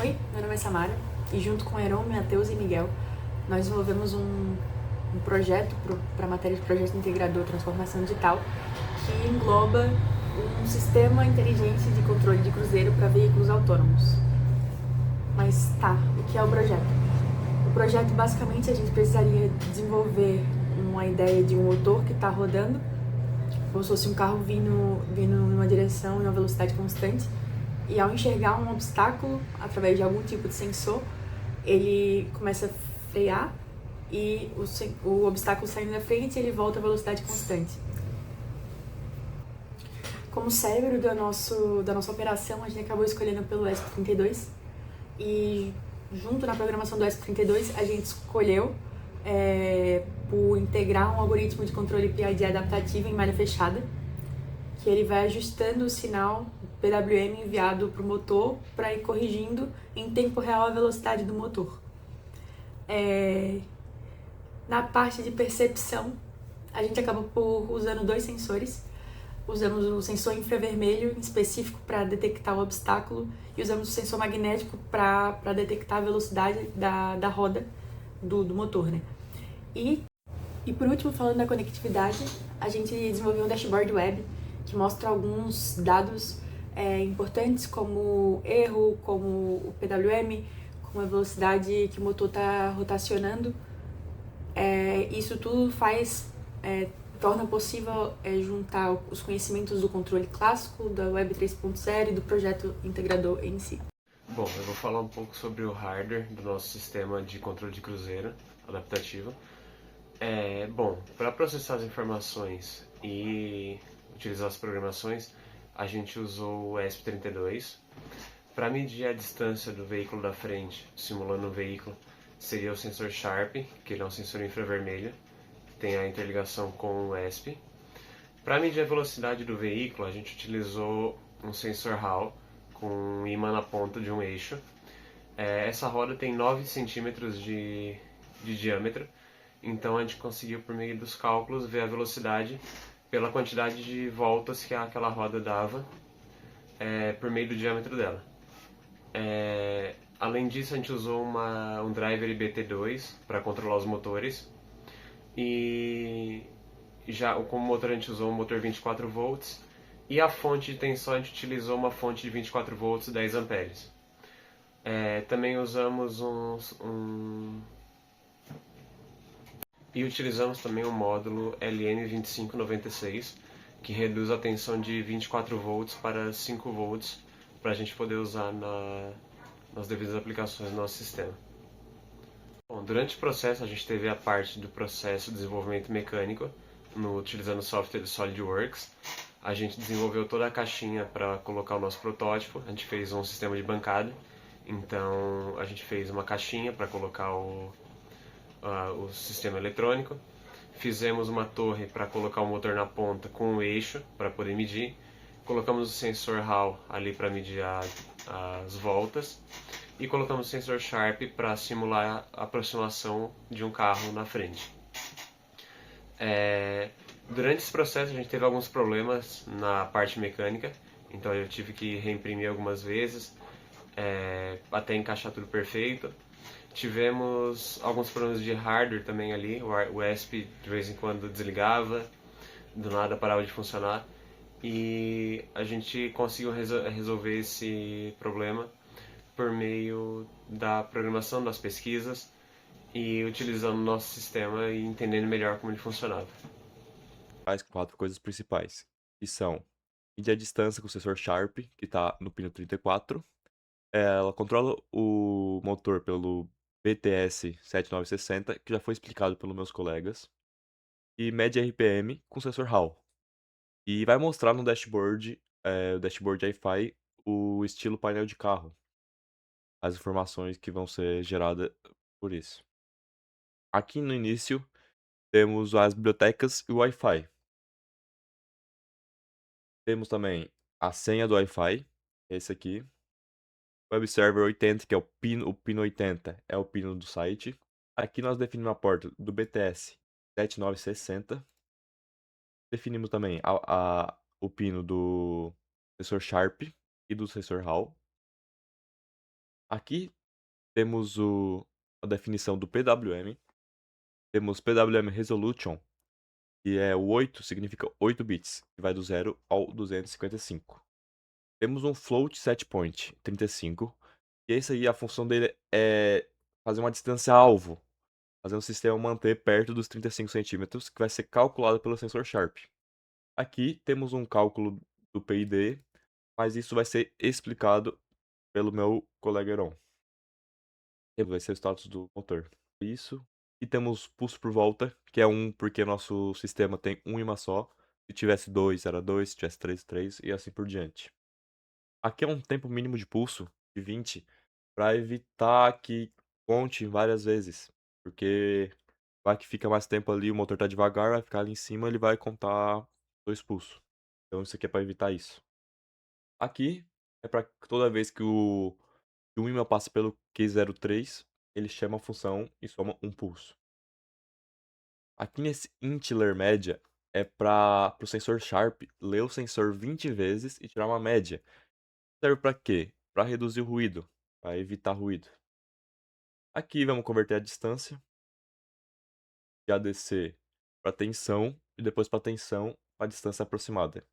Oi, meu nome é Samara e junto com Heron, Matheus e Miguel, nós desenvolvemos um projeto para a matéria de projeto integrador transformação digital que engloba um sistema inteligente de controle de cruzeiro para veículos autônomos. Mas tá, o que é o projeto? O projeto, basicamente, a gente precisaria desenvolver uma ideia de um motor que está rodando, como se fosse um carro vindo em uma direção e uma velocidade constante, e ao enxergar um obstáculo através de algum tipo de sensor, ele começa a frear e o obstáculo saindo da frente, ele volta a velocidade constante. Como cérebro da nossa operação, a gente acabou escolhendo pelo ESP32 e junto na programação do ESP32 a gente escolheu por integrar um algoritmo de controle PID adaptativo em malha fechada, que ele vai ajustando o sinal PWM enviado para o motor para ir corrigindo em tempo real a velocidade do motor. Na parte de percepção, a gente acabou por usando dois sensores. Usamos o sensor infravermelho em específico para detectar o obstáculo e usamos o sensor magnético para detectar a velocidade da roda do motor, né? E por último, falando da conectividade, a gente desenvolveu um dashboard web que mostra alguns dados importantes, como erro, como o PWM, como a velocidade que o motor está rotacionando. Isso tudo torna possível juntar os conhecimentos do controle clássico, da Web 3.0 e do projeto integrador em si. Bom, eu vou falar um pouco sobre o hardware do nosso sistema de controle de cruzeiro adaptativo. Bom, para processar as informações e utilizar as programações, a gente usou o ESP32. Para medir a distância do veículo da frente, simulando o veículo, seria o sensor Sharp, que ele é um sensor infravermelho, que tem a interligação com o ESP. Para medir a velocidade do veículo, a gente utilizou um sensor Hall com um ímã na ponta de um eixo. Essa roda tem 9 centímetros de diâmetro, então a gente conseguiu, por meio dos cálculos, ver a velocidade pela quantidade de voltas que aquela roda dava por meio do diâmetro dela. Além disso, a gente usou um driver IBT2 para controlar os motores. E já como motor a gente usou um motor 24 volts. E a fonte de tensão a gente utilizou uma fonte de 24 volts 10 amperes. Também usamos E utilizamos também um módulo LM2596 que reduz a tensão de 24 volts para 5 volts para a gente poder usar nas devidas aplicações do nosso sistema. Bom, durante o processo a gente teve a parte do processo de desenvolvimento mecânico, utilizando o software do SolidWorks. A gente desenvolveu toda a caixinha para colocar o nosso protótipo. A gente fez um sistema de bancada, então a gente fez uma caixinha para colocar o sistema eletrônico. Fizemos uma torre para colocar o motor na ponta com o eixo para poder medir. Colocamos o sensor Hall ali para medir as voltas e colocamos o sensor Sharp para simular a aproximação de um carro na frente. Durante esse processo a gente teve alguns problemas na parte mecânica, então eu tive que reimprimir algumas vezes até encaixar tudo perfeito. Tivemos alguns problemas de hardware também ali, o ESP de vez em quando desligava, do nada parava de funcionar, e a gente conseguiu resolver esse problema por meio da programação das pesquisas e utilizando o nosso sistema e entendendo melhor como ele funcionava. Faz quatro coisas principais, que são medir a distância com o sensor Sharp, que está no pino 34. Ela controla o motor pelo BTS 7960, que já foi explicado pelos meus colegas. E mede RPM com o sensor Hall. E vai mostrar no dashboard, o dashboard Wi-Fi, o estilo painel de carro. As informações que vão ser geradas por isso. Aqui no início, temos as bibliotecas e o Wi-Fi. Temos também a senha do Wi-Fi, esse aqui. Web Server 80, que é o pino 80, é o pino do site. Aqui nós definimos a porta do BTS 7960. Definimos também o pino do sensor Sharp e do sensor Hall. Aqui temos a definição do PWM. Temos PWM Resolution, que é o 8, significa 8 bits, que vai do 0 ao 255. Temos um float setPoint 35, e esse aí, a função dele é fazer uma distância alvo, fazer o sistema manter perto dos 35 centímetros, que vai ser calculado pelo sensor Sharp. Aqui temos um cálculo do PID, mas isso vai ser explicado pelo meu colega Heron. Vai ser o status do motor. Isso. E temos pulso por volta, que é 1 porque nosso sistema tem um imã só. Se tivesse 2, era 2, se tivesse 3, 3 e assim por diante. Aqui é um tempo mínimo de pulso de 20 para evitar que conte várias vezes. Porque vai que fica mais tempo ali, o motor tá devagar, vai ficar ali em cima, ele vai contar 2 pulsos. Então isso aqui é para evitar isso. Aqui é para toda vez que o ímã passa pelo Q03, ele chama a função e soma um pulso. Aqui nesse int_ler média é para o sensor Sharp ler o sensor 20 vezes e tirar uma média. Serve para quê? Para reduzir o ruído, para evitar ruído. Aqui vamos converter a distância de ADC para tensão e depois para tensão para distância aproximada.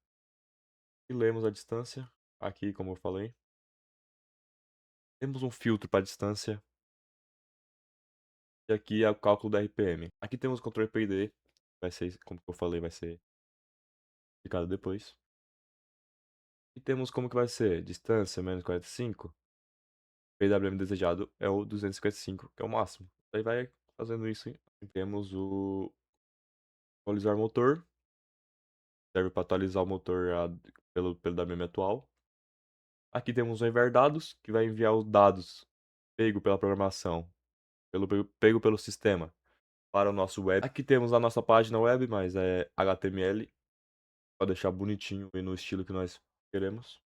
E lemos a distância, aqui como eu falei. Temos um filtro para distância. E aqui é o cálculo da RPM. Aqui temos o controle PID, vai ser, como eu falei, vai ser explicado depois. E temos como que vai ser, distância menos 45, PWM desejado é o 255, que é o máximo. Aí vai fazendo isso, hein? Temos o atualizar motor, serve para atualizar o motor pelo PWM atual. Aqui temos o enviar dados, que vai enviar os dados pego pela programação, pego pelo sistema, para o nosso web. Aqui temos a nossa página web, mas é HTML, para deixar bonitinho e no estilo que nós queremos.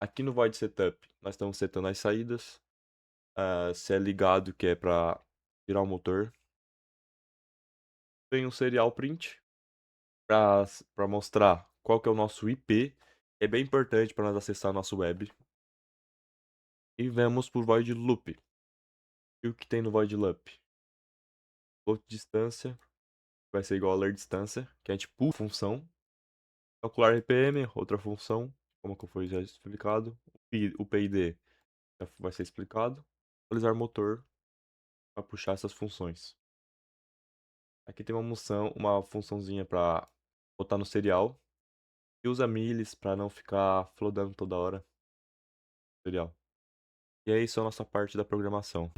Aqui no Void Setup, nós estamos setando as saídas. Se é ligado, que é para tirar o motor. Tem um serial print para mostrar qual que é o nosso IP. É bem importante para nós acessar a nossa web. E vamos por Void Loop. E o que tem no Void Loop? Float distância vai ser igual a ler distância, que é tipo função. Calcular RPM, outra função, como que foi já explicado. O PID já vai ser explicado. Atualizar motor para puxar essas funções. Aqui tem uma funçãozinha para botar no serial. E usa miles para não ficar flodando toda hora. Serial. E é isso a nossa parte da programação.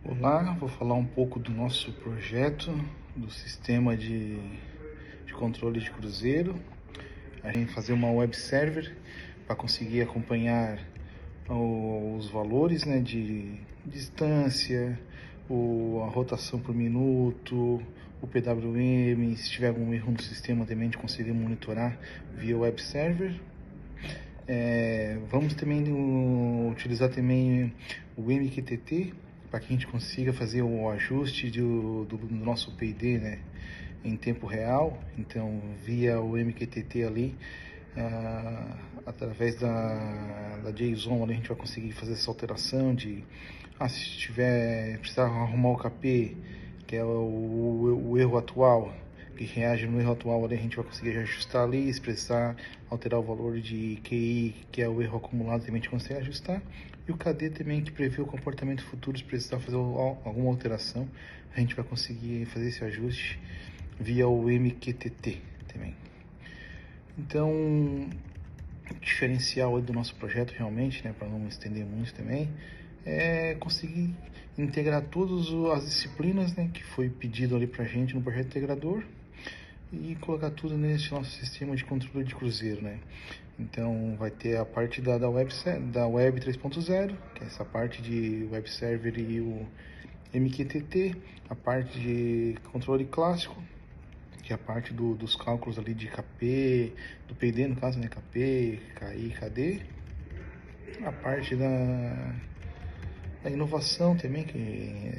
Olá, vou falar um pouco do nosso projeto, do sistema de controle de cruzeiro. A gente vai fazer uma web server para conseguir acompanhar os valores, né, de distância, a rotação por minuto, o PWM, se tiver algum erro no sistema também a gente conseguir monitorar via web server. Vamos também utilizar também o MQTT para que a gente consiga fazer o ajuste do nosso PID, né, em tempo real. Então, via o MQTT ali, através da JSON, ali a gente vai conseguir fazer essa alteração de se precisar arrumar o KP, que é o erro atual, que reage no erro atual, ali a gente vai conseguir ajustar ali. Se precisar alterar o valor de QI, que é o erro acumulado, também a gente consegue ajustar. E o KD também, que prevê o comportamento futuro. Se precisar fazer alguma alteração, a gente vai conseguir fazer esse ajuste via o MQTT também. Então, o diferencial do nosso projeto realmente, né, para não estender muito também, é conseguir integrar todas as disciplinas, né, que foi pedido ali pra gente no projeto integrador, e colocar tudo nesse nosso sistema de controle de cruzeiro, né. Então vai ter a parte da web 3.0, que é essa parte de web server e o MQTT, a parte de controle clássico, que é a parte dos cálculos ali de KP, do PID no caso, né, KP, KI, KD, a parte da inovação também, que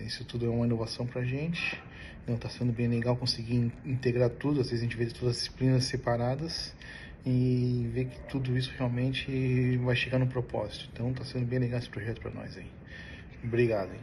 isso tudo é uma inovação pra gente. Então tá sendo bem legal conseguir integrar tudo. Às vezes a gente vê todas as disciplinas separadas e ver que tudo isso realmente vai chegar no propósito. Então tá sendo bem legal esse projeto para nós aí. Obrigado, hein?